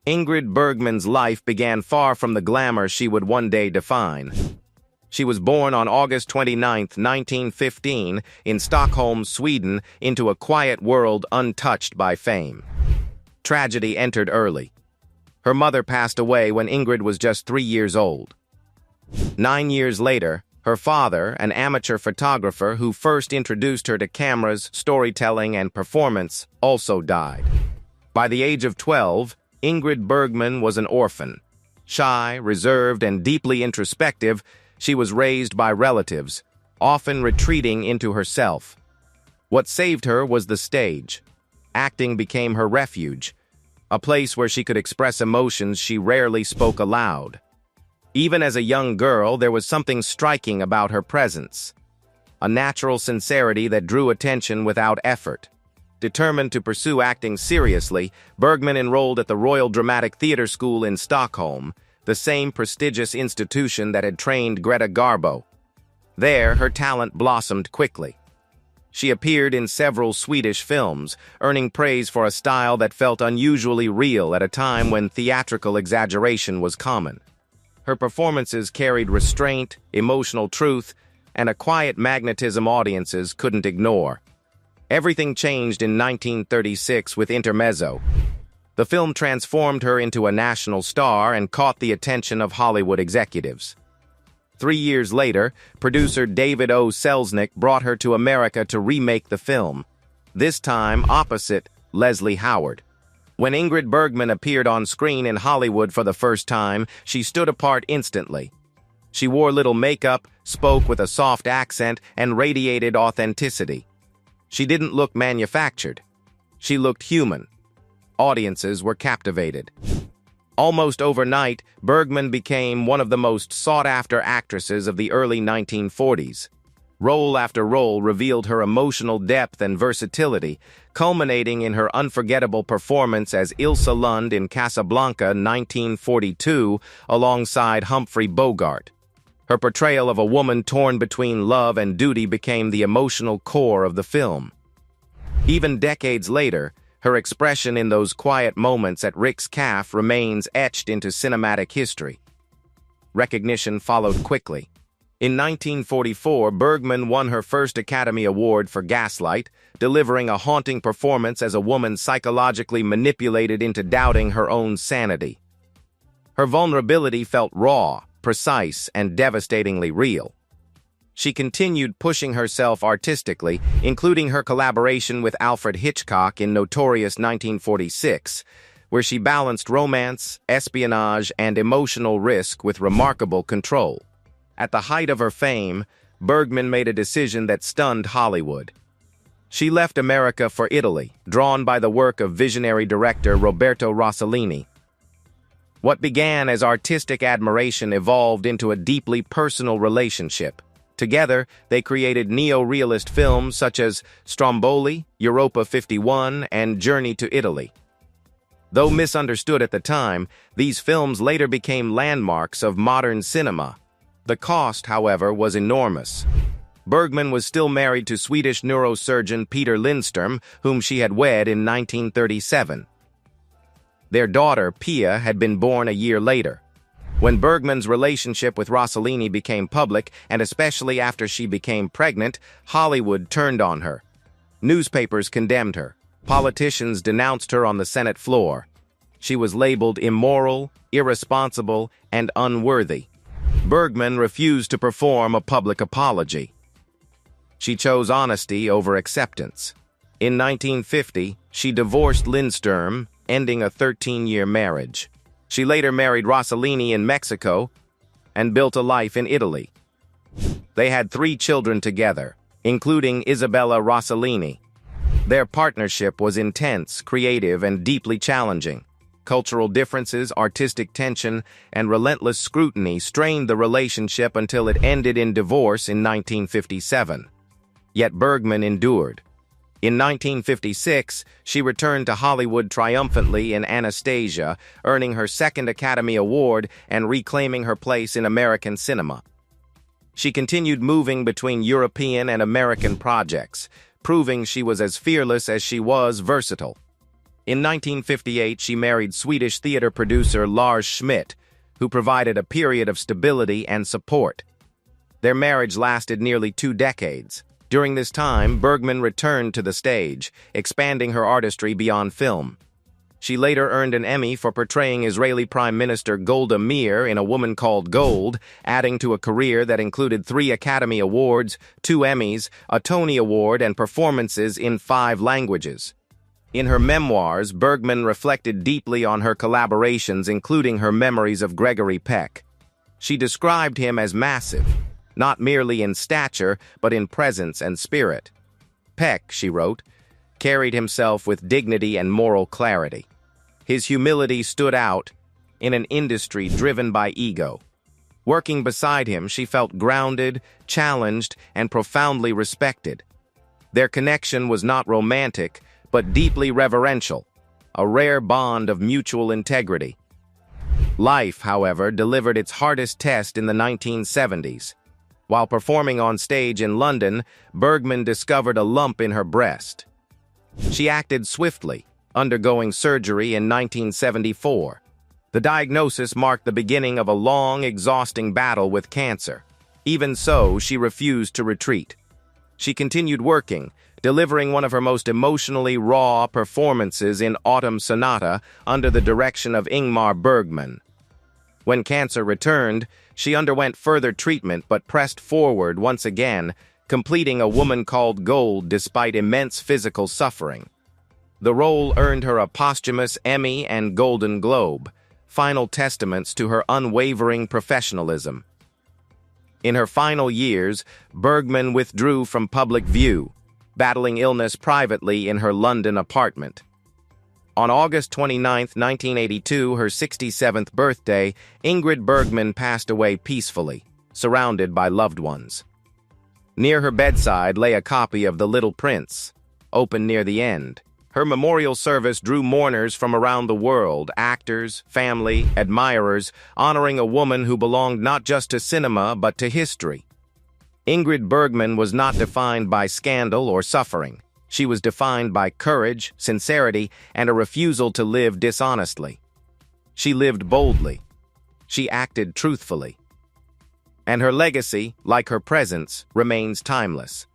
Ingrid Bergman's life began far from the glamour she would one day define. She was born on August 29, 1915, in Stockholm, Sweden, into a quiet world untouched by fame. Tragedy entered early. Her mother passed away when Ingrid was just 3 years old. 9 years later, her father, an amateur photographer who first introduced her to cameras, storytelling, and performance, also died. By the age of 12, Ingrid Bergman was an orphan. Shy, reserved, and deeply introspective, she was raised by relatives, often retreating into herself. What saved her was the stage. Acting became her refuge, a place where she could express emotions she rarely spoke aloud. Even as a young girl, there was something striking about her presence, a natural sincerity that drew attention without effort. Determined to pursue acting seriously, Bergman enrolled at the Royal Dramatic Theatre School in Stockholm, the same prestigious institution that had trained Greta Garbo. There, her talent blossomed quickly. She appeared in several Swedish films, earning praise for a style that felt unusually real at a time when theatrical exaggeration was common. Her performances carried restraint, emotional truth, and a quiet magnetism audiences couldn't ignore. Everything changed in 1936 with Intermezzo. The film transformed her into a national star and caught the attention of Hollywood executives. 3 years later, producer David O. Selznick brought her to America to remake the film, this time opposite Leslie Howard. When Ingrid Bergman appeared on screen in Hollywood for the first time, she stood apart instantly. She wore little makeup, spoke with a soft accent, and radiated authenticity. She didn't look manufactured. She looked human. Audiences were captivated. Almost overnight, Bergman became one of the most sought-after actresses of the early 1940s. Role after role revealed her emotional depth and versatility, culminating in her unforgettable performance as Ilsa Lund in Casablanca 1942 alongside Humphrey Bogart. Her portrayal of a woman torn between love and duty became the emotional core of the film. Even decades later, her expression in those quiet moments at Rick's Café remains etched into cinematic history. Recognition followed quickly. In 1944, Bergman won her first Academy Award for Gaslight, delivering a haunting performance as a woman psychologically manipulated into doubting her own sanity. Her vulnerability felt raw, precise, and devastatingly real. She continued pushing herself artistically, including her collaboration with Alfred Hitchcock in Notorious 1946, where she balanced romance, espionage, and emotional risk with remarkable control. At the height of her fame, Bergman made a decision that stunned Hollywood. She left America for Italy, drawn by the work of visionary director Roberto Rossellini. What began as artistic admiration evolved into a deeply personal relationship. Together, they created neo-realist films such as Stromboli, Europa 51, and Journey to Italy. Though misunderstood at the time, these films later became landmarks of modern cinema. The cost, however, was enormous. Bergman was still married to Swedish neurosurgeon Peter Lindström, whom she had wed in 1937. Their daughter, Pia, had been born a year later. When Bergman's relationship with Rossellini became public, and especially after she became pregnant, Hollywood turned on her. Newspapers condemned her. Politicians denounced her on the Senate floor. She was labeled immoral, irresponsible, and unworthy. Bergman refused to perform a public apology. She chose honesty over acceptance. In 1950, she divorced Lindström, ending a 13-year marriage. She later married Rossellini in Mexico and built a life in Italy. They had 3 children together, including Isabella Rossellini. Their partnership was intense, creative, and deeply challenging. Cultural differences, artistic tension, and relentless scrutiny strained the relationship until it ended in divorce in 1957. Yet Bergman endured. In 1956, she returned to Hollywood triumphantly in Anastasia, earning her second Academy Award and reclaiming her place in American cinema. She continued moving between European and American projects, proving she was as fearless as she was versatile. In 1958, she married Swedish theater producer Lars Schmidt, who provided a period of stability and support. Their marriage lasted nearly 2 decades. During this time, Bergman returned to the stage, expanding her artistry beyond film. She later earned an Emmy for portraying Israeli Prime Minister Golda Meir in A Woman Called Gold, adding to a career that included 3 Academy Awards, 2 Emmys, a Tony Award, and performances in 5 languages. In her memoirs, Bergman reflected deeply on her collaborations, including her memories of Gregory Peck. She described him as massive, not merely in stature, but in presence and spirit. Peck, she wrote, carried himself with dignity and moral clarity. His humility stood out in an industry driven by ego. Working beside him, she felt grounded, challenged, and profoundly respected. Their connection was not romantic, but deeply reverential, a rare bond of mutual integrity. Life, however, delivered its hardest test in the 1970s. While performing on stage in London, Bergman discovered a lump in her breast. She acted swiftly, undergoing surgery in 1974. The diagnosis marked the beginning of a long, exhausting battle with cancer. Even so, she refused to retreat. She continued working, delivering one of her most emotionally raw performances in Autumn Sonata under the direction of Ingrid Bergman. When cancer returned, she underwent further treatment but pressed forward once again, completing A Woman Called Gold despite immense physical suffering. The role earned her a posthumous Emmy and Golden Globe, final testaments to her unwavering professionalism. In her final years, Bergman withdrew from public view, battling illness privately in her London apartment. On August 29, 1982, her 67th birthday, Ingrid Bergman passed away peacefully, surrounded by loved ones. Near her bedside lay a copy of The Little Prince, open near the end. Her memorial service drew mourners from around the world, actors, family, admirers, honoring a woman who belonged not just to cinema but to history. Ingrid Bergman was not defined by scandal or suffering. She was defined by courage, sincerity, and a refusal to live dishonestly. She lived boldly. She acted truthfully. And her legacy, like her presence, remains timeless.